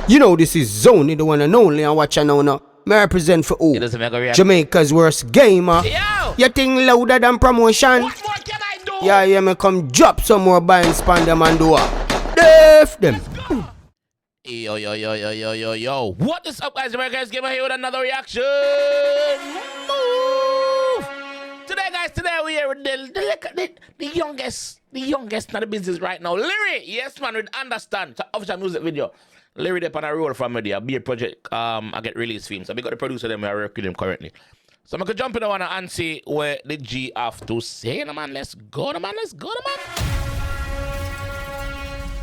You know this is Zony, the one and only, and watch now. May I represent for who? Jamaica's worst gamer. Yo! You think louder than promotion? What more can I do? Yeah, me come drop some more buying span them and do it. Def them. Yo. What is up, guys? JAMAICA'S Gamer here with another reaction. Move! Today we are with the youngest in the business right now. Lyriii, yes man, with Understand. It's an official music video. Lyriii up on a roll from media, be a project. I get release film. So we got the producer them, we are working with him currently. So I'm gonna jump in the one and see where the G have to say. No man, let's go, man.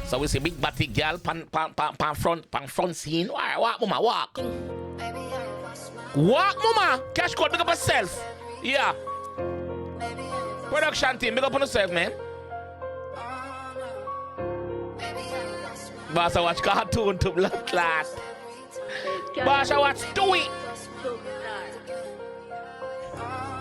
So we see big batty girl pan front scene. Walk, mama, walk. Walk, mama. Cash code, big up yourself. Yeah. Production team, big up on yourself, man. Boss, I watch cartoon to blood class. Boss, I watch Stewie.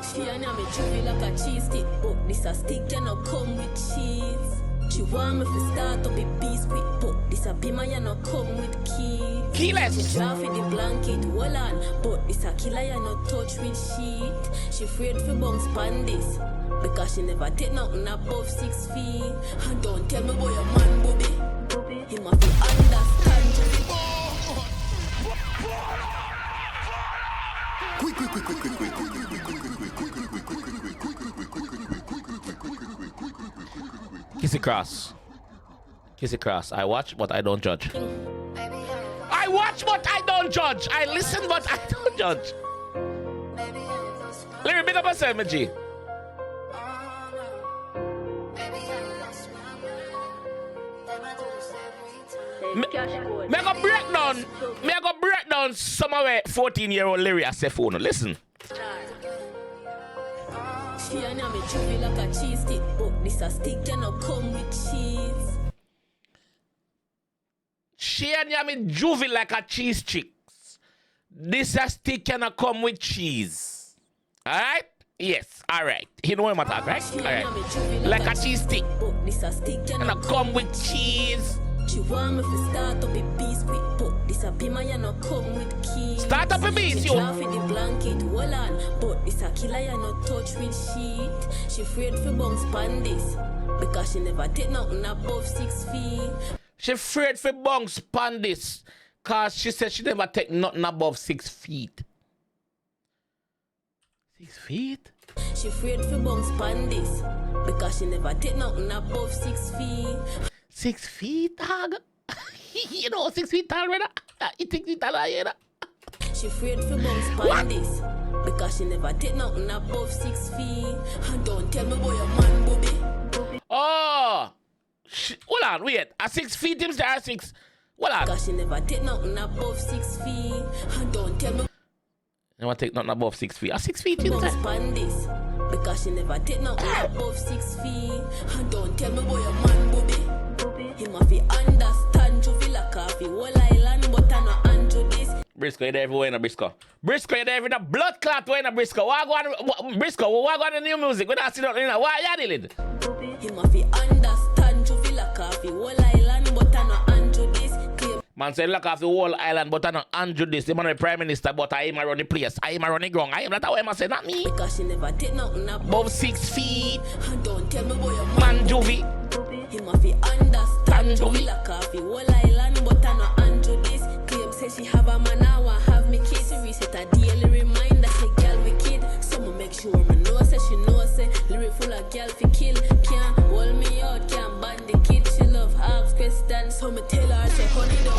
She and me chewy like a cheese stick, but this a stick cannot come with cheese. She want me to start up a piece quick, but this a beamer you not come with keys. Keyless. She draw for the blanket, hold on, but this a killer you not touch with sheet. She afraid for bounce pan this, because she never take nothing above 6 feet. And don't tell me boy your man booby. He must be understand you. Kiss it cross. I watch, but I don't judge. I watch, but I don't judge. I listen, but I don't judge. Lyriii, big up yourself, my G. Me go break down some of it 14-year-old Lyriii as a phone. Listen. She and me chewy like a cheese stick, but this a stick cannot come with cheese. She and me juvie like a cheese chicks. This a stick cannot come with cheese. Alright? Yes, alright. You know what I'm talking, right? Alright. Like a cheese stick. But this a stick cannot come with cheese. She want me to start up a piece quick, but this a beamer you not come with keys. Start up a piece, she yo. draw for the blanket, hold on, but this a killer you not touch with sheet. She afraid for bounce pan this, because she never take nothing above 6 feet. She afraid for bounce pan this, cause she said she never take nothing above 6 feet. 6 feet? She afraid for bounce pan this, because she never take nothing above 6 feet. 6 feet, dog. You know, 6 feet tall, brother. You think you tall, you know? She afraid for bounce pan this, because she never take nothing above 6 feet. And don't tell me boy your man booby. Oh, hold on, wait. At 6 feet, him there 6. Hold on. Because she never take nothing above 6 feet. And don't tell me. Never take nothing above 6 feet. At 6 feet, him bounce pan this, because she never take nothing above 6 feet. And don't tell me boy your man booby. He must be understand you feel like a whole island, but I know Andrew this. Briscoe, you're there everywhere in a Briscoe. Briscoe, you're there every blood clot way in a Briscoe. Briscoe, what go on the new music? We don't see nothing in a why you dealing? He must be understand you feel like a whole island, but I know Andrew this. Man say look off the whole island, but I know Andrew this. The man the prime minister, but I am run the place. I am run the ground. I am that way I say, not me. Because she never take nothing above 6 feet. And don't tell me boy your man juvie. He must be understand you feel like a whole island, but I know Andrew this. Claim say she have a man, I want have me kids. She reset a daily reminder, say girl we kid. Someone make sure me know, say she know, say Lyriii full of girl fi kill. Can't hold me out, can't ban the kid. She love ask questions, so me tell her, say honey don't.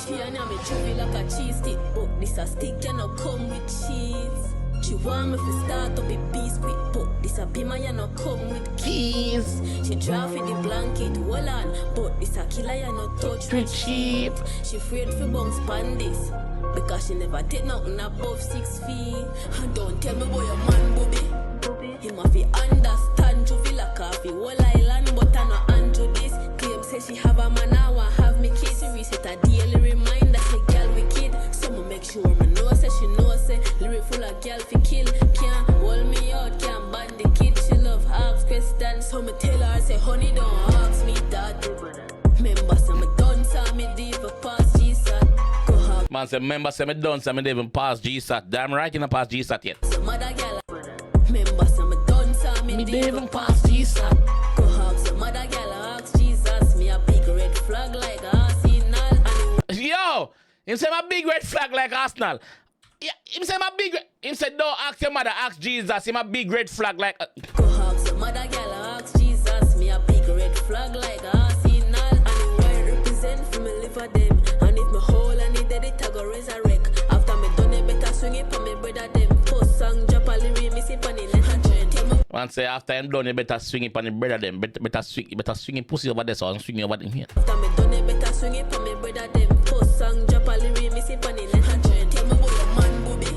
She and me chewy like a cheese stick, but this a stick cannot come with cheese. She want me to start up a piece quick, but this a beamer you not come with keys. She draw for the blanket, hold on, but this a killer you not touch with sheet. She afraid for bounce pan this, because she never take nothing above 6 feet. And don't tell me boy your man booby. He must be understand you feel like a whole island, but I know Andrew this. she have a man now and have me kids. She reset a daily reminder, say girl wicked. Someone make sure me know, say she know, say Lyriii full of girl fi kill. Can't hold me out, can't ban the kid. She love ask questions, so me tell her, say honey don't ask me that. Remember, say me done, say me deep past Jesus. Go hard. Man say, remember, say me done, say me even pass GSAT. Damn right, you not pass GSAT yet. Some other girl, remember, say me done, say me even pass GSAT. Go hug some other girl, ask Jesus. Me a big red flag like Arsenal. Yo, him say my big red flag like Arsenal. Yeah, him say my big. Him say don't ask your mother, ask Jesus. Him a big red flag like. Go hug some other girl, ask Jesus. Me a big red flag like Arsenal. And the word represent for me live for them. And if me whole and it dead, it a go resurrect. After me done it, better swing it for me brother them. Post song drop a Lyriii, me see on the left hand. Man say after him done, you better swing it on the brother them. Better swing it pussy over there, so I'm swinging over here. After me done it, better swing it for me brother them. Post song drop a Lyriii, me see on the left hand. Tell me about the man booby.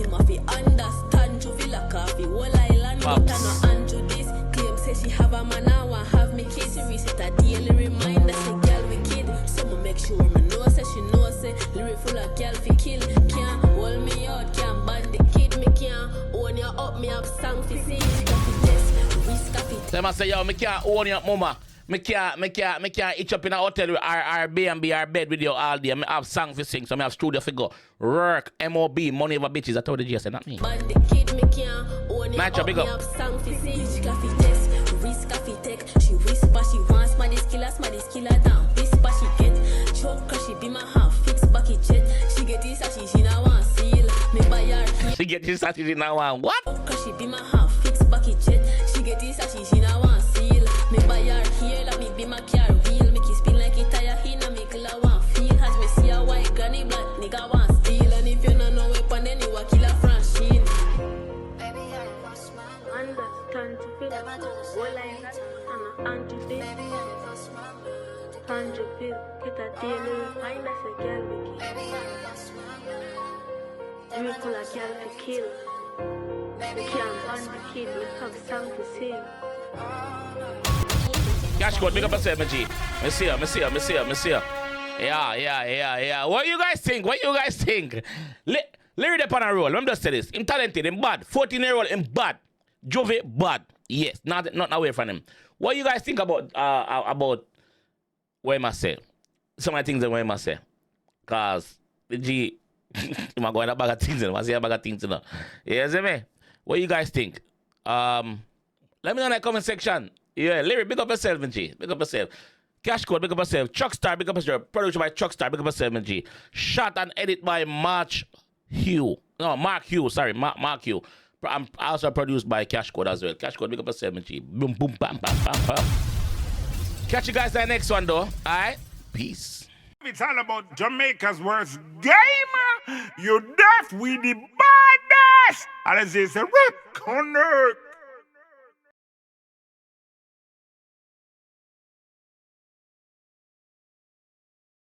Him a fi understand to feel like coffee. Whole island, but I no answer this. Claim say she have a man now and have me kids. She reset a daily reminder, say girl wicked. Someone make sure me know, say she know, say Lyriii full of girl fi kill. Can't hold me out, can't ban the kid. Me can't own you up, me have song fi sing. Them I say, yo, me can't own your mama. Me can't itch up in a hotel with our B&B, our bed with you all day. Me have song for sing, so me have studio for go. Work, MOB, money over bitches. I told the G, I said, not me. But the kid, me can't own your up, me have song for sing. She coffee test, risk coffee tech. She whisper, she wants smarty skiller down. Whisper, she get choke, cause she be my half fix bucket jet. She get this, she now want seal. Me buy her here. She get this, she now want what? Cause she be my half fix bucket jet. She get this, she now want seal. Me buy her here, let me be my car wheel. Make it spin like a tire, he na make la want feel. Has me see a white granny black nigga want steal. And if you don't know weapon, then you a killer franchise. Baby, I lost my mind. Understand to feel all like that. I'm anti this. Baby, I lost my mind. Can't you feel? Get a daily reminder, say girl we kill. Baby, I lost my mind. We call a girl to kill. We can't ban the kid, we have song to sing. Cash code, big up yourself, G. Me see her. Yeah. What you guys think? Lyriii up on a roll. Let me just say this. Him talented, him bad. 14-year-old, him bad. Jove, bad. Yes, not away from him. What you guys think about what I must say? Some of the things that I must say. Because the G, I'm going to bag of things, I say a bag of things, you know. You see me? What you guys think? Let me know in the comment section. Yeah, Lyriii, big up yourself, G. Big up yourself. Cash code, big up yourself. Chuckstar, big up yourself. Produced by Chuckstar, big up yourself, G. Shot and edit by Mark Hugh. Mark Hugh. I'm also produced by Cash Code as well. Cash Code, big up yourself, G. Boom, boom, bam, bam, bam, bam. Catch you guys in the next one, though. All right? Peace. It's all about Jamaica's worst game. You deaf with the baddest. And it's a rip connect.